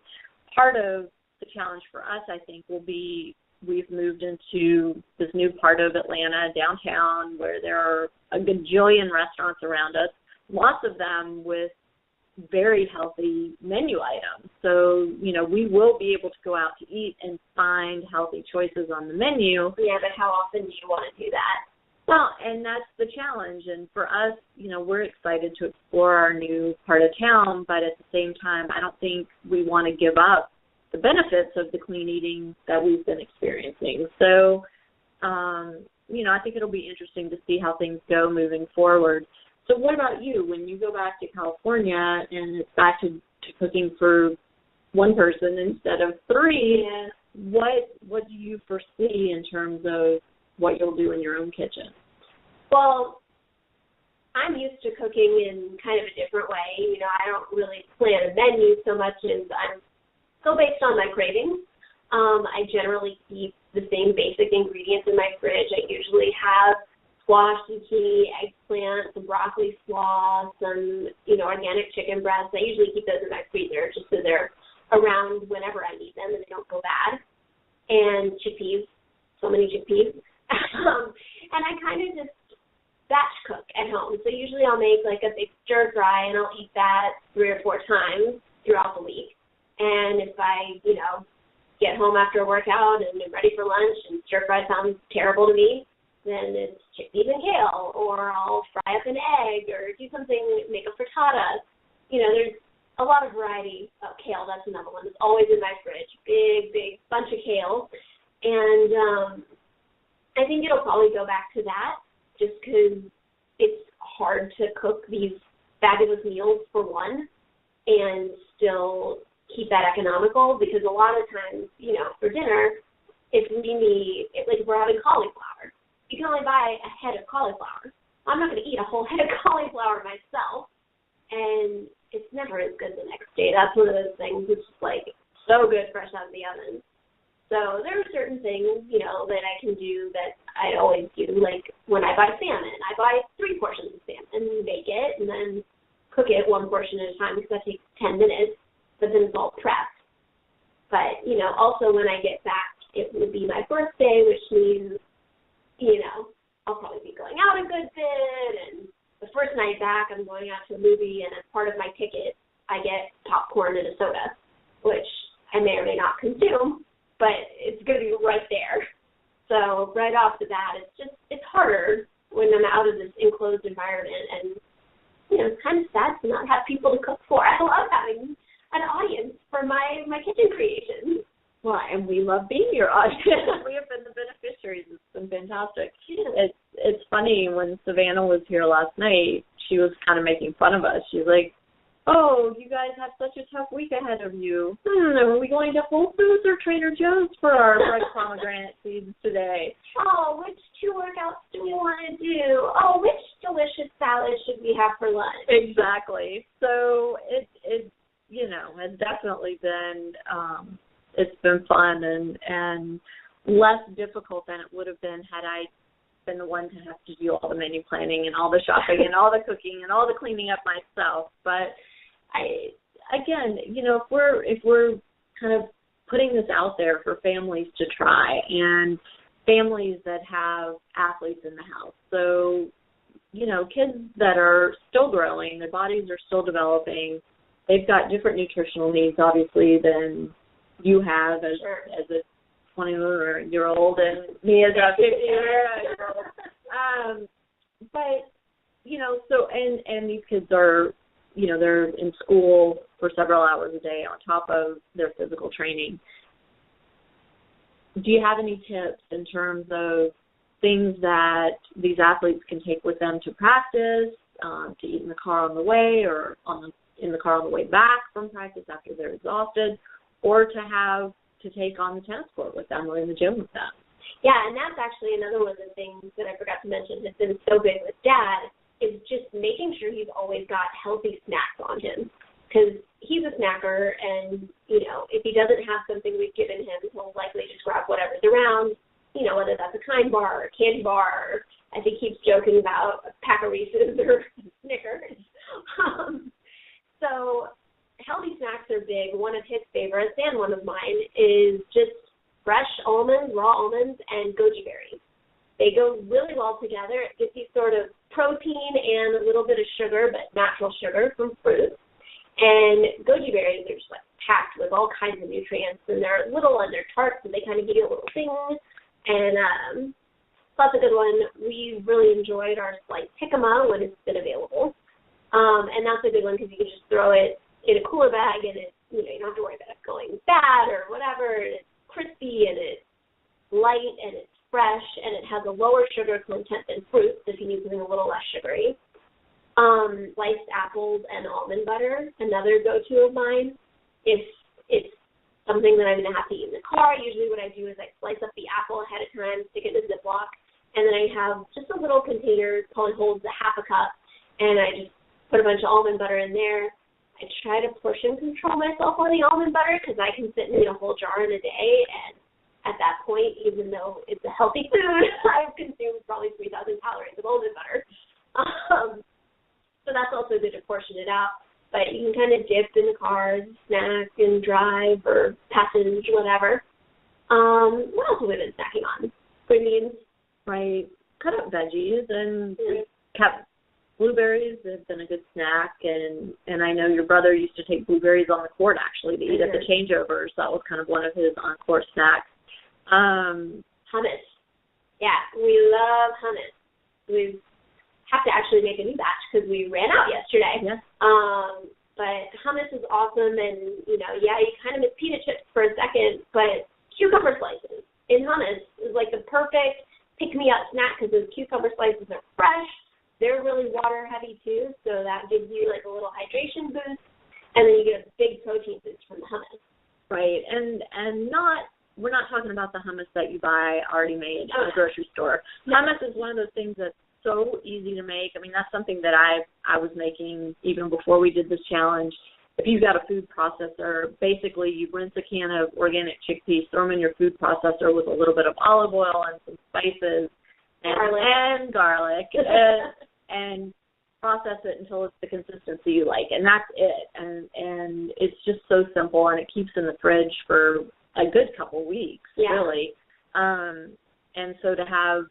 Part of the challenge for us, I think, will be we've moved into this new part of Atlanta, downtown, where there are a gajillion restaurants around us, lots of them with very healthy menu items. So, you know, we will be able to go out to eat and find healthy choices on the menu. Yeah, but how often do you want to do that? Well, and that's the challenge. And for us, you know, we're excited to explore our new part of town, but at the same time, I don't think we want to give up the benefits of the clean eating that we've been experiencing. So, you know, I think it'll be interesting to see how things go moving forward. So what about you? When you go back to California and it's back to cooking for one person instead of three, what do you foresee in terms of what you'll do in your own kitchen? Well, I'm used to cooking in kind of a different way. You know, I don't really plan a menu so much as I'm still based on my cravings. I generally keep the same basic ingredients in my fridge. I usually have squash, zucchini, eggplant, some broccoli slaw, some, you know, organic chicken breasts. I usually keep those in my freezer just so they're around whenever I need them and they don't go bad. And chickpeas, so many chickpeas. And I kind of just batch cook at home. So usually I'll make like a big stir fry and I'll eat that 3 or 4 times throughout the week. And if I, you know, get home after a workout and I'm ready for lunch and stir fry sounds terrible to me, then it's chickpeas and kale, or I'll fry up an egg or do something, make a frittata. You know, there's a lot of variety of kale. That's another one that's always in my fridge. Big bunch of kale. And I think it'll probably go back to that just because it's hard to cook these fabulous meals for one and still keep that economical, because a lot of times, you know, for dinner, if we're having cauliflower, you can only buy a head of cauliflower. I'm not going to eat a whole head of cauliflower myself, and it's never as good the next day. That's one of those things that's just like so good fresh out of the oven. So there are certain things, you know, that I can do that I always do. Like when I buy salmon, I buy 3 portions of salmon, bake it, and then cook it 1 portion at a time because that takes 10 minutes, but then it's all prepped. But, you know, also when I get back, it will be my birthday, which means, you know, I'll probably be going out a good bit. And the first night back, I'm going out to a movie, and as part of my ticket, I get popcorn and a soda, which I may or may not consume, but it's going to be right there. So right off the bat, it's harder when I'm out of this enclosed environment, and, you know, it's kind of sad to not have people to cook for. I love having an audience for my kitchen creations. Well, and we love being your audience. We have been the beneficiaries. It's been fantastic. Yeah. It's funny, when Savannah was here last night, she was kind of making fun of us. She's like, oh, you guys have such a tough week ahead of you. Are we going to Whole Foods or Trader Joe's for our fresh pomegranate seeds today? Oh, which 2 workouts do we want to do? Oh, which delicious salad should we have for lunch? Exactly. So it you know, has definitely been it's been fun and less difficult than it would have been had I been the one to have to do all the menu planning and all the shopping and all the cooking and all the cleaning up myself. But again, you know, if we're kind of putting this out there for families to try, and families that have athletes in the house. So, kids that are still growing, their bodies are still developing, they've got different nutritional needs, obviously, than you have as a 20-year-old and me as a 50-year-old. But, so, and these kids are, they're in school for several hours a day on top of their physical training. Do you have any tips in terms of things that these athletes can take with them to practice, to eat in the car on the way or in the car on the way back from practice after they're exhausted, or to take on the tennis court with them or in the gym with them? Yeah, and that's actually another one of the things that I forgot to mention has been so big with Dad is just making sure he's always got healthy snacks on him. Because he's a snacker, and, if he doesn't have something we've given him, he'll likely just grab whatever's around, whether that's a Kind bar or a candy bar. I think he's joking about a pack of Reese's or Snickers. So healthy snacks are big. One of his favorites and one of mine is just fresh almonds, raw almonds, and goji berries. They go really well together. It gives you sort of protein and a little bit of sugar, but natural sugar from fruit. And goji berries are just packed with all kinds of nutrients, and they're little and they're tart, so they kind of give you a little thing. And that's a good one. We really enjoyed our sliced jicama when it's been available. And that's a good one because you can just throw it in a cooler bag, and you don't have to worry about it going bad or whatever. And it's crispy and it's light and it's fresh, and it has a lower sugar content than fruit, so if you need something a little less sugary. Sliced apples and almond butter, another go-to of mine. If it's something that I'm going to have to eat in the car, usually what I do is I slice up the apple ahead of time, stick it in a Ziploc, and then I have just a little container, probably holds a half a cup, and I just put a bunch of almond butter in there. I try to portion control myself on the almond butter because I can sit and eat a whole jar in a day, and at that point, even though it's a healthy food, I've consumed probably 3,000 calories of almond butter. So that's also good to portion it out. But you can kind of dip in the car, snack, and drive or passage, whatever. What else have we been snacking on? Green beans. Right. Cut up veggies and kept blueberries have been a good snack. And I know your brother used to take blueberries on the court, actually, to eat at the changeovers. That was kind of one of his on-court snacks. Hummus. Yeah, we love hummus. We have to actually make a new batch because we ran out yesterday. Yeah. But hummus is awesome, and, you kind of miss pita chips for a second, but cucumber slices in hummus is like the perfect pick-me-up snack because those cucumber slices are fresh. They're really water-heavy, too, so that gives you, like, a little hydration boost, and then you get a big protein boost from the hummus. Right, and we're not talking about the hummus that you buy already made in the grocery store. Hummus is one of those things that's so easy to make. I mean, that's something that I was making even before we did this challenge. If you've got a food processor, basically you rinse a can of organic chickpeas, throw them in your food processor with a little bit of olive oil and some spices and garlic and process it until it's the consistency you like, and that's it. And it's just so simple, and it keeps in the fridge for a good couple weeks, really. And so to have,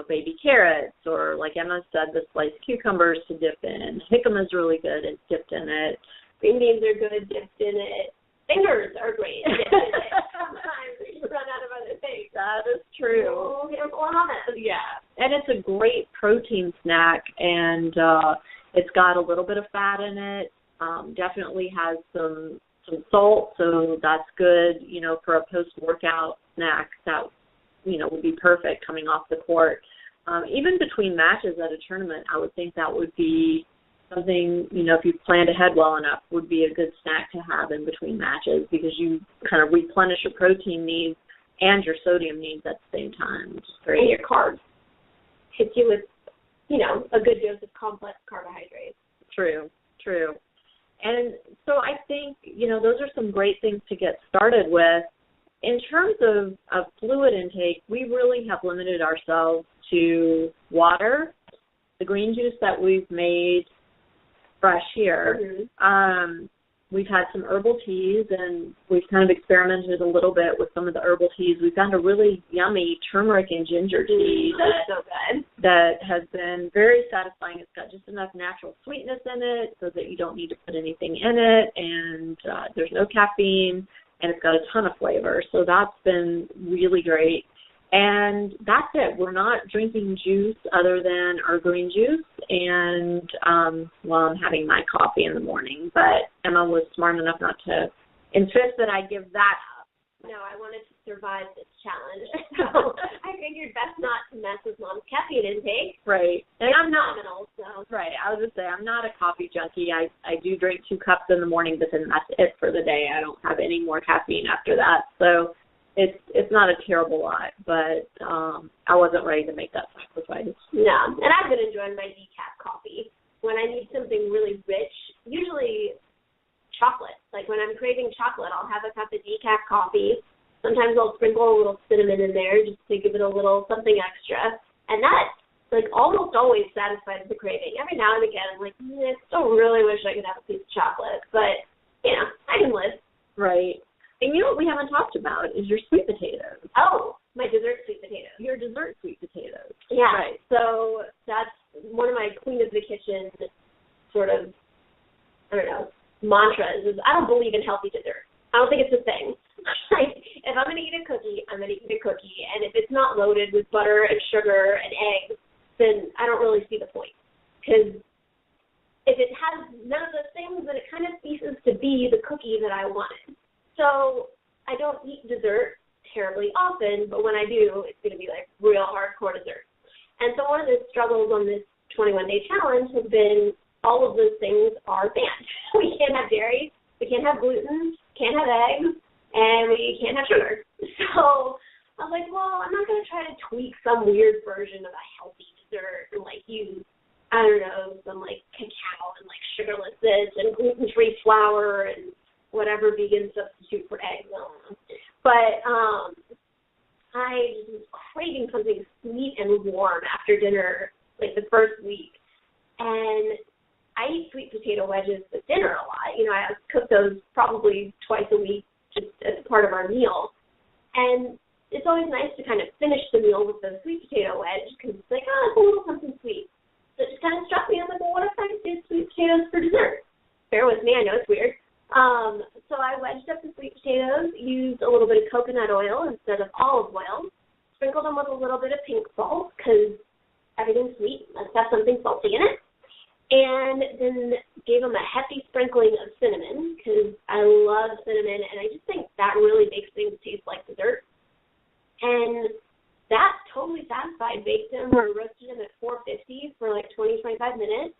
baby carrots or, like Emma said, the sliced cucumbers to dip in. Jicama's really good. It's dipped in it. Green beans are good dipped in it. Fingers are great dipped in it. Sometimes you run out of other things. That is true. Oh, here's hummus. Yeah. And it's a great protein snack, and it's got a little bit of fat in it. Definitely has some salt, so that's good, for a post-workout snack. That would be perfect coming off the court. Even between matches at a tournament, I would think that would be something, if you planned ahead well enough, would be a good snack to have in between matches because you kind of replenish your protein needs and your sodium needs at the same time. Which is great. And your carbs. Hits you with, a good dose of complex carbohydrates. True. And so I think, those are some great things to get started with. In terms of fluid intake, we really have limited ourselves to water, the green juice that we've made fresh here, we've had some herbal teas, and we've kind of experimented a little bit with some of the herbal teas. We found a really yummy turmeric and ginger tea that has been very satisfying. It's got just enough natural sweetness in it so that you don't need to put anything in it, and there's no caffeine, and it's got a ton of flavor. So that's been really great. And that's it. We're not drinking juice other than our green juice, and while I'm having my coffee in the morning. But Emma was smart enough not to insist that I give that up. No, I wanted to survive this challenge. So I figured best not to mess with Mom's caffeine intake. Right. And I'm not. So. Right. I was going to say, I'm not a coffee junkie. I do drink 2 cups in the morning, but then that's it for the day. I don't have any more caffeine after that. So it's not a terrible lot, but I wasn't ready to make that sacrifice. No, and I've been enjoying my decaf coffee. When I need something really rich, usually chocolate. Like when I'm craving chocolate, I'll have a cup of decaf coffee. Sometimes I'll sprinkle a little cinnamon in there just to give it a little something extra. And that, like, almost always satisfies the craving. Every now and again, I'm like, I still really wish I could have a piece of chocolate. But, you know, I can live. Right. And you know what we haven't talked about is your sweet potatoes. Oh, my dessert sweet potatoes. Your dessert sweet potatoes. Yeah. Right. So that's one of my queen of the kitchen sort of, I don't know, mantras is I don't believe in healthy dessert. I don't think it's a thing. Like, if I'm going to eat a cookie, I'm going to eat a cookie. And if it's not loaded with butter and sugar and eggs, then I don't really see the point. Because if it has none of those things, then it kind of ceases to be the cookie that I wanted. So I don't eat dessert terribly often, but when I do, it's going to be like real hardcore dessert. And so one of the struggles on this 21-day challenge has been all of those things are banned. We can't have dairy, we can't have gluten, can't have eggs, and we can't have sugar. So I was like, well, I'm not going to try to tweak some weird version of a healthy dessert and like use, I don't know, some like cacao and like sugarless this and gluten-free flour and whatever vegan substitute for eggs. I don't know. But I was craving something sweet and warm after dinner, like the first week. And I eat sweet potato wedges with dinner a lot. You know, I cook those probably twice a week just as part of our meal. And it's always nice to kind of finish the meal with the sweet potato wedge because it's like, it's a little something sweet. So it just kind of struck me. I'm like, well, what if I did sweet potatoes for dessert? Bear with me. I know it's weird. So I wedged up the sweet potatoes, used a little bit of coconut oil instead of olive oil, sprinkled them with a little bit of pink salt because everything's sweet. Let's have something salty in it. And then gave them a hefty sprinkling of cinnamon because I love cinnamon, and I just think that really makes things taste like dessert. And that totally satisfied. Baked them or roasted them at 450 for like 20-25 minutes.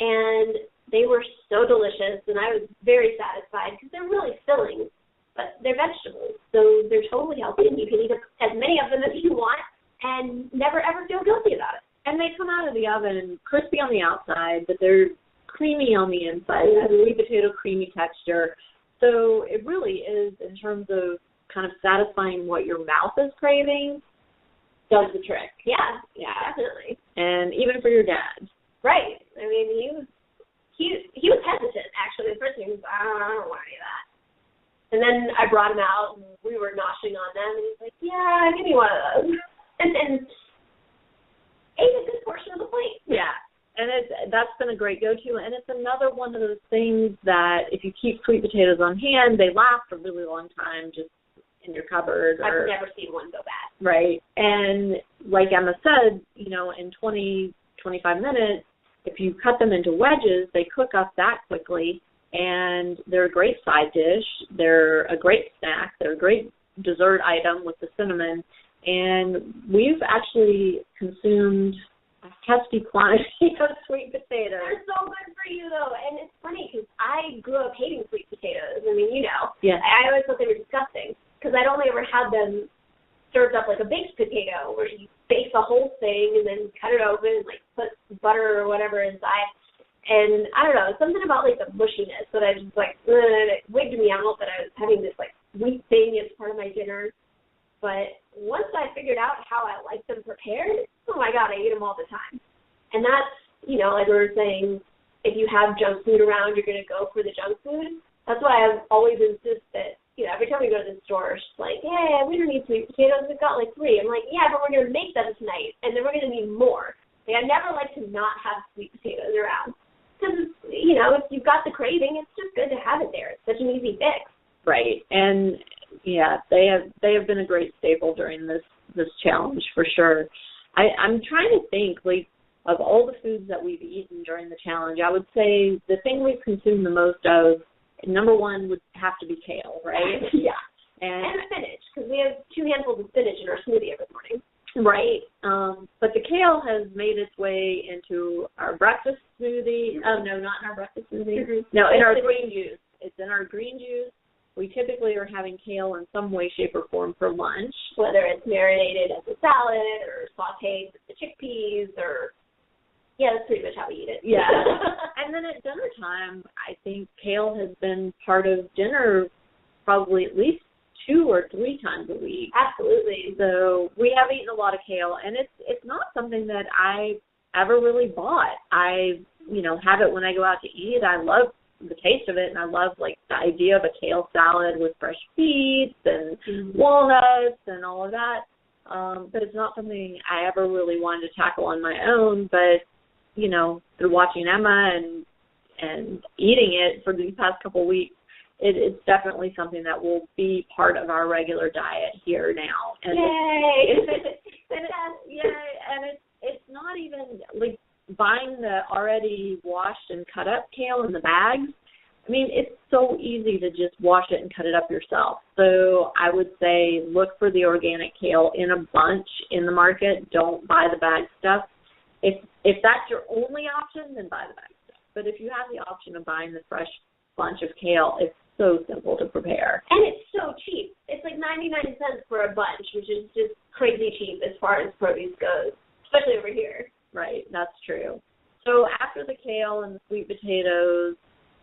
And they were so delicious, and I was very satisfied because they're really filling, but they're vegetables, so they're totally healthy, and you can eat as many of them as you want and never, ever feel guilty about it. And they come out of the oven crispy on the outside, but they're creamy on the inside. It has a sweet potato creamy texture. So it really is, in terms of kind of satisfying what your mouth is craving, does the trick. Yeah, definitely. And even for your dad. Right. I mean, he was hesitant, actually. The first thing was, I don't want any of that. And then I brought him out, and we were noshing on them, and he's like, yeah, give me one of those. And then ate a good portion of the plate. Yeah. And that's been a great go-to, and it's another one of those things that if you keep sweet potatoes on hand, they last a really long time just in your cupboard. I've never seen one go bad. Right. And like Emma said, you know, in 20, 25 minutes, if you cut them into wedges, they cook up that quickly, and they're a great side dish. They're a great snack. They're a great dessert item with the cinnamon, and we've actually consumed a hefty quantity of sweet potatoes. They're so good for you, though, and it's funny because I grew up hating sweet potatoes. I mean, you know. Yeah. I always thought they were disgusting because I'd only ever had them served up like a baked potato where you bake the whole thing and then cut it open and like put butter or whatever inside. And I don't know, something about like the mushiness that I just like, it wigged me out that I was having this like sweet thing as part of my dinner. But once I figured out how I like them prepared, oh my God, I eat them all the time. And that's, you know, like we were saying, if you have junk food around, you're going to go for the junk food. That's why I always insist that, every time we go to the store, she's like, hey, we don't need sweet potatoes. We've got like 3. I'm like, yeah, but we're going to make them tonight, and then we're going to need more. Like, I never like to not have sweet potatoes around. Because, if you've got the craving, it's just good to have it there. It's such an easy fix. Right. And, yeah, they have been a great staple during this challenge for sure. I'm trying to think, like, of all the foods that we've eaten during the challenge, I would say the thing we've consumed the most of, number one would have to be kale, right? Yeah. And spinach, because we have 2 handfuls of spinach in our smoothie every morning. Right. But the kale has made its way into our breakfast smoothie. Oh, no, not in our breakfast smoothie. Mm-hmm. No, in our green juice. It's in our green juice. We typically are having kale in some way, shape, or form for lunch. Whether it's marinated as a salad or sauteed with the chickpeas or, that's pretty much how we eat it. Yeah. And then at dinner time, I think kale has been part of dinner probably at least 2 or 3 times a week. Absolutely. So we have eaten a lot of kale, and it's not something that I ever really bought. I, have it when I go out to eat. I love the taste of it, and I love, like, the idea of a kale salad with fresh beets and walnuts and all of that. But it's not something I ever really wanted to tackle on my own. But, through watching Emma and eating it for these past couple weeks, it's definitely something that will be part of our regular diet here now. And Yay! And it's not even, like, buying the already washed and cut up kale in the bags. I mean, it's so easy to just wash it and cut it up yourself. So I would say look for the organic kale in a bunch in the market. Don't buy the bag stuff. If that's your only option, then buy the bag stuff. But if you have the option of buying the fresh bunch of kale, it's so simple to prepare. And it's so cheap. It's like 99 cents for a bunch, which is just crazy cheap as far as produce goes, especially over here. Right, that's true. So after the kale and the sweet potatoes,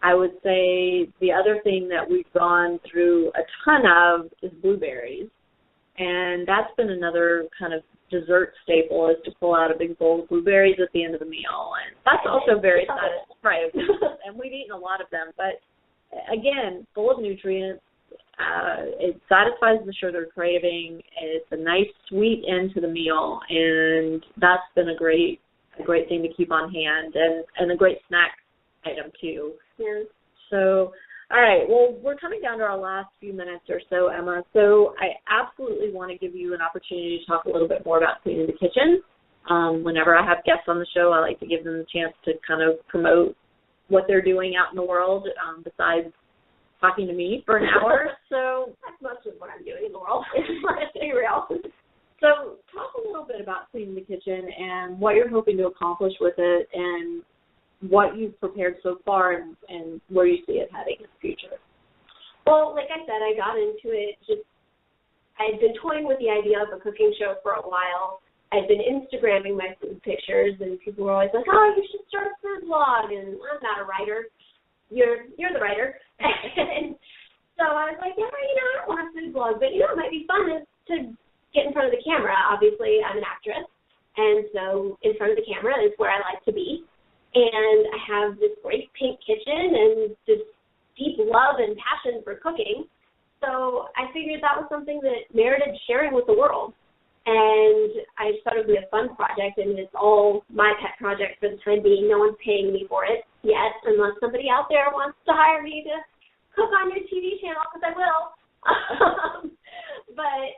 I would say the other thing that we've gone through a ton of is blueberries. And that's been another kind of dessert staple, is to pull out a big bowl of blueberries at the end of the meal. And that's also very satisfying. And we've eaten a lot of them. But, again, full of nutrients. It satisfies the sugar craving. It's a nice sweet end to the meal. And that's been a great thing to keep on hand, and a great snack item, too. Yeah. So, all right, well, we're coming down to our last few minutes or so, Emma. So I absolutely want to give you an opportunity to talk a little bit more about cleaning the kitchen. Whenever I have guests on the show, I like to give them the chance to kind of promote what they're doing out in the world, besides talking to me for an hour. So that's most of what I'm doing in the world. Let's be real. So talk a little bit about cleaning the kitchen and what you're hoping to accomplish with it, and what you've prepared so far, and where you see it heading in the future. Well, like I said, I got into it I'd been toying with the idea of a cooking show for a while. I'd been Instagramming my food pictures, and people were always like, oh, you should start a food blog, and I'm not a writer. You're the writer. And so I was like, I don't want a food blog, but, it might be fun to get in front of the camera. Obviously, I'm an actress, and so in front of the camera is where I like to be. And I have this great pink kitchen and this deep love and passion for cooking. So I figured that was something that merited sharing with the world. And I just thought it would be a fun project, and it's all my pet project for the time being. No one's paying me for it yet, unless somebody out there wants to hire me to cook on your TV channel, because I will. But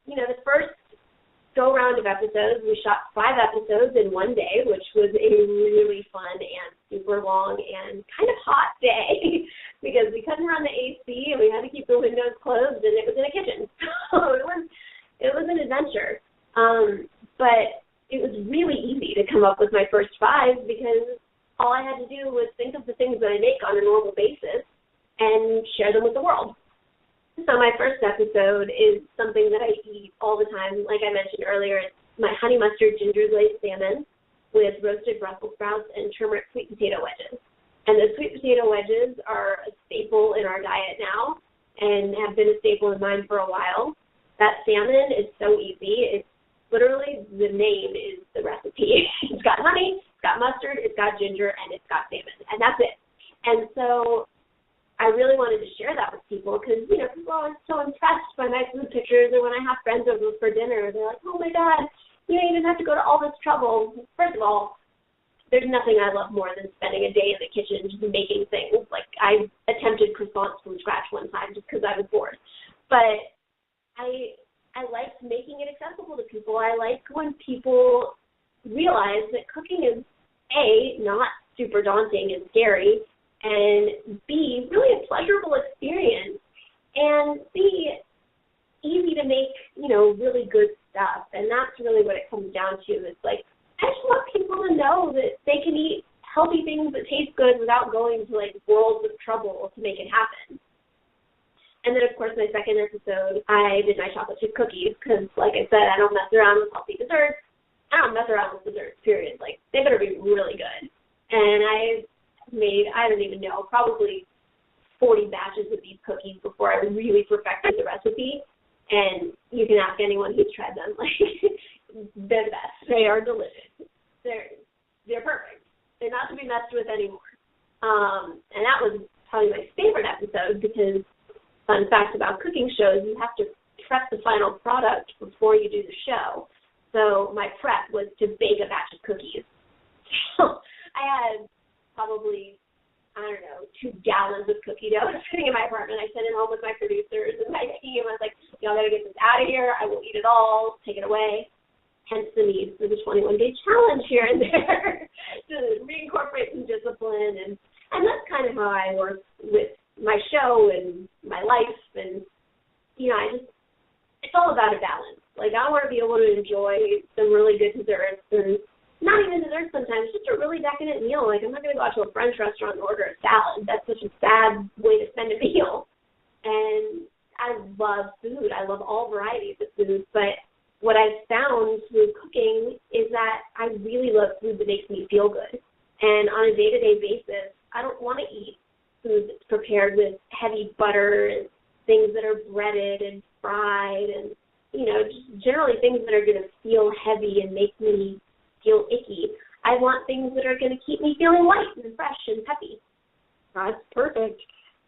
the first go-round of episodes, we shot 5 episodes in one day, which was a really fun and super long and kind of hot day because we couldn't run the AC and we had to keep the windows closed, and it was in a kitchen. So it was an adventure. But it was really easy to come up with my first 5 because all I had to do was think of the things that I make on a normal basis and share them with the world. So my first episode is something that I eat all the time. Like I mentioned earlier, it's my honey mustard ginger glazed salmon with roasted Brussels sprouts and turmeric sweet potato wedges. And the sweet potato wedges are a staple in our diet now and have been a staple in mine for a while. That salmon is so easy. It's literally, the name is the recipe. It's got honey, it's got mustard, it's got ginger, and it's got salmon. And that's it. And so I really wanted to share that with people because, you know, people are always so impressed by my food pictures, and when I have friends over for dinner, they're like, oh, my God, you know, you didn't have to go to all this trouble. First of all, there's nothing I love more than spending a day in the kitchen just making things. Like, I attempted croissants from scratch one time just because I was bored. But I liked making it accessible to people. I like when people realize that cooking is, A, not super daunting and scary, and B, really a pleasurable experience, and C, easy to make, you know, really good stuff. And that's really what it comes down to. It's like, I just want people to know that they can eat healthy things that taste good without going to, like, worlds of trouble to make it happen. And then, of course, my second episode, I did my chocolate chip cookies because, like I said, I don't mess around with healthy desserts. I don't mess around with desserts, period. Like, they better be really good. And I made, I don't even know, probably 40 batches of these cookies before I really perfected the recipe. And you can ask anyone who's tried them. Like, they're the best. They are delicious. They're perfect. They're not to be messed with anymore. And that was probably my favorite episode because, fun fact about cooking shows, you have to prep the final product before you do the show. So my prep was to bake a batch of cookies. So I had probably, I don't know, 2 gallons of cookie dough sitting in my apartment. I sent it home with my producers and my team. I was like, y'all gotta get this out of here. I will eat it all. Take it away. Hence the need for the 21-day challenge here and there to reincorporate some discipline. And that's kind of how I work with my show and my life. And, you know, it's all about a balance. Like, I want to be able to enjoy some really good desserts, and not even desserts sometimes, just a really decadent meal. Like, I'm not going to go out to a French restaurant and order a salad. That's such a sad way to spend a meal. And I love food. I love all varieties of food. But what I've found through cooking is that I really love food that makes me feel good. And on a day-to-day basis, I don't want to eat food that's prepared with heavy butter and things that are breaded and fried and, you know, just generally things that are going to feel heavy and make me feel icky. I want things that are going to keep me feeling light and fresh and peppy. That's perfect.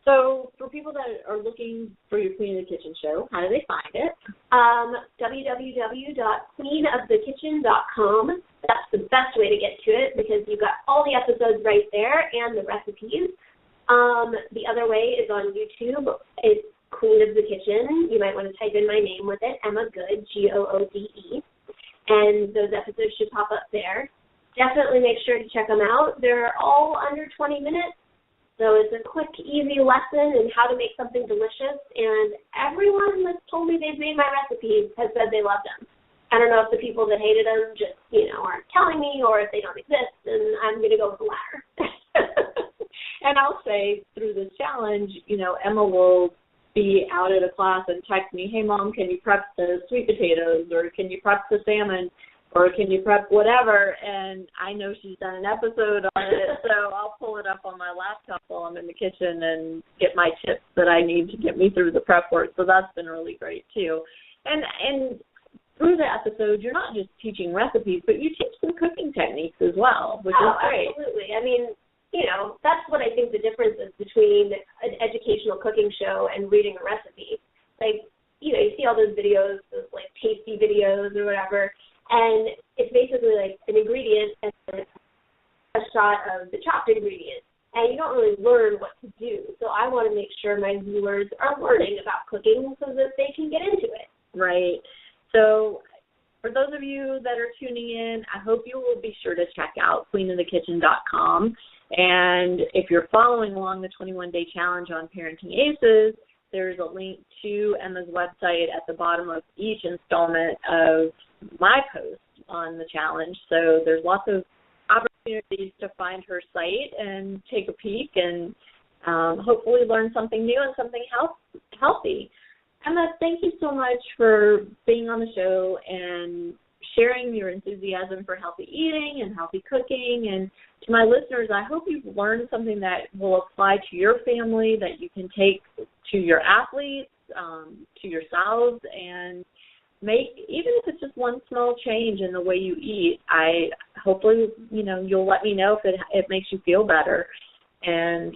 So for people that are looking for your Queen of the Kitchen show, how do they find it? www.queenofthekitchen.com. That's the best way to get to it because you've got all the episodes right there and the recipes. The other way is on YouTube. It's Queen of the Kitchen. You might want to type in my name with it, Emma Goode, Goode. And those episodes should pop up there. Definitely make sure to check them out. They're all under 20 minutes. So it's a quick, easy lesson in how to make something delicious, and everyone that's told me they've made my recipes has said they loved them. I don't know if the people that hated them just, you know, aren't telling me or if they don't exist, and I'm going to go with the latter. And I'll say through this challenge, you know, Emma will be out at a class and text me, hey, Mom, can you prep the sweet potatoes, or can you prep the salmon, or can you prep whatever, and I know she's done an episode on it, so I'll pull it up on my laptop while I'm in the kitchen and get my tips that I need to get me through the prep work, so that's been really great, too. And through the episode, you're not just teaching recipes, but you teach some cooking techniques as well, which is great. Absolutely. I mean, you know, that's what I think the difference is between an educational cooking show and reading a recipe. Like, you know, you see all those videos, those, like, tasty videos or whatever, and it's basically like an ingredient and a shot of the chopped ingredient. And you don't really learn what to do. So I want to make sure my viewers are learning about cooking so that they can get into it. Right. So for those of you that are tuning in, I hope you will be sure to check out queenofthekitchen.com. And if you're following along the 21-day challenge on ParentingAces, there's a link to Emma's website at the bottom of each installment of my post on the challenge. So there's lots of opportunities to find her site and take a peek and hopefully learn something new and something healthy. Emma, thank you so much for being on the show and sharing your enthusiasm for healthy eating and healthy cooking. And to my listeners, I hope you've learned something that will apply to your family, that you can take to your athletes, to yourselves, and make, even if it's just one small change in the way you eat, hopefully, you know, you'll let me know if it makes you feel better. And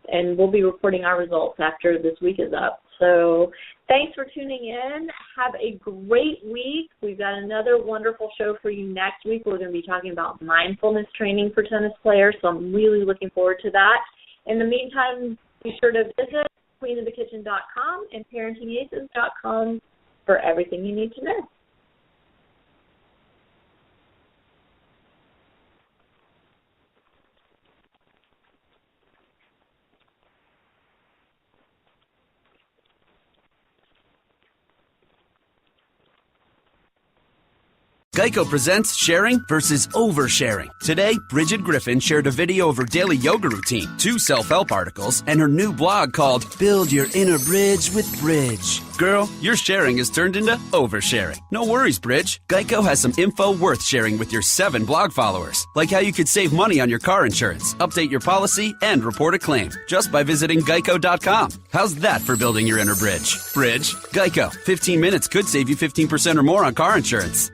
and we'll be reporting our results after this week is up. So thanks for tuning in. Have a great week. We've got another wonderful show for you next week. We're going to be talking about mindfulness training for tennis players, so I'm really looking forward to that. In the meantime, be sure to visit queenofthekitchen.com and parentingaces.com for everything you need to know. Geico presents sharing versus oversharing. Today, Bridget Griffin shared a video of her daily yoga routine, 2 self-help articles, and her new blog called Build Your Inner Bridge with Bridge. Girl, your sharing has turned into oversharing. No worries, Bridge. Geico has some info worth sharing with your 7 blog followers, like how you could save money on your car insurance, update your policy, and report a claim just by visiting geico.com. How's that for building your inner bridge? Bridge? Geico. 15 minutes could save you 15% or more on car insurance.